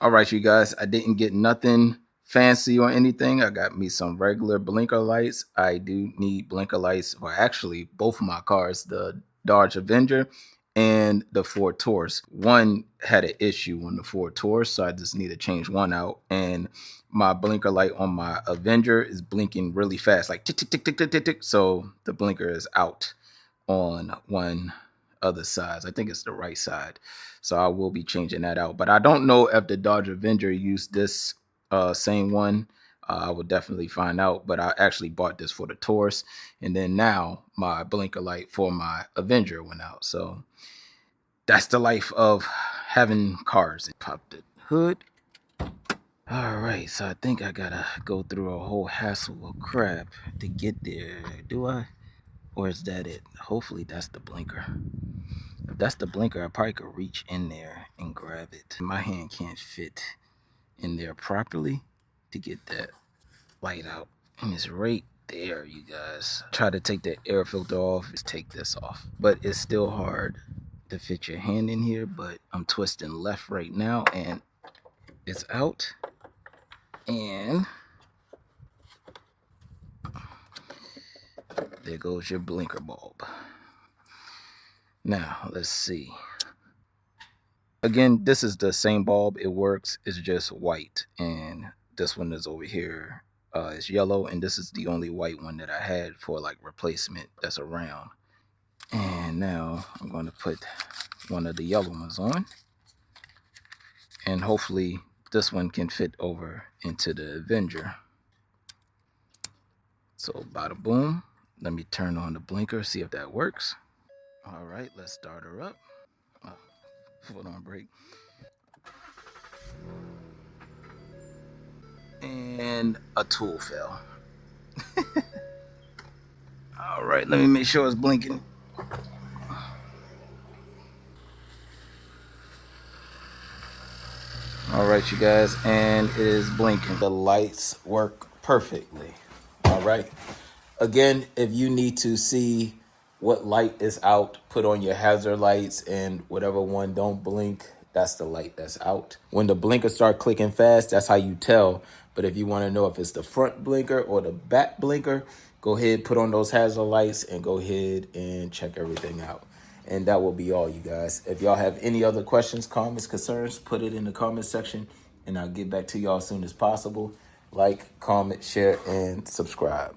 All right, you guys, I didn't get nothing fancy or anything. I got me some regular blinker lights. I do need blinker lights for actually both of my cars, the Dodge Avenger and the Ford Taurus. One had an issue on the Ford Taurus, so I just need to change one out. And my blinker light on my Avenger is blinking really fast, like tick, tick, tick, tick, tick, tick, tick. So the blinker is out on one other sides. I think it's the right side. So I will be changing that out. But I don't know if the Dodge Avenger used this same one. I will definitely find out. But I actually bought this for the Taurus. And then now my blinker light for my Avenger went out. So that's the life of having cars. Pop the hood. All right, so I think I gotta go through a whole hassle of crap to get there. Do I? Or is that it? Hopefully that's the blinker. If that's the blinker, I probably could reach in there and grab it. My hand can't fit in there properly to get that light out. And it's right there, you guys. Try to take the air filter off. Just take this off. But it's still hard to fit your hand in here. But I'm twisting left right now and it's out. And there goes your blinker bulb. Now, let's see. Again, this is the same bulb. It works. It's just white. And this one is over here. It's yellow. And this is the only white one that I had for like replacement that's around. And now I'm going to put one of the yellow ones on. And hopefully this one can fit over into the Avenger. So bada boom. Let me turn on the blinker, see if that works. All right, let's start her up. Oh, foot on brake. And a tool fell. All right, let me make sure it's blinking. All right, you guys, and it is blinking. The lights work perfectly. All right. Again, if you need to see what light is out, put on your hazard lights, and whatever one don't blink, that's the light that's out. When the blinkers start clicking fast, that's how you tell. But if you want to know if it's the front blinker or the back blinker, go ahead, put on those hazard lights, and go ahead and check everything out. And that will be all, you guys. If y'all have any other questions, comments, concerns, put it in the comment section, and I'll get back to y'all as soon as possible. Like, comment, share, and subscribe.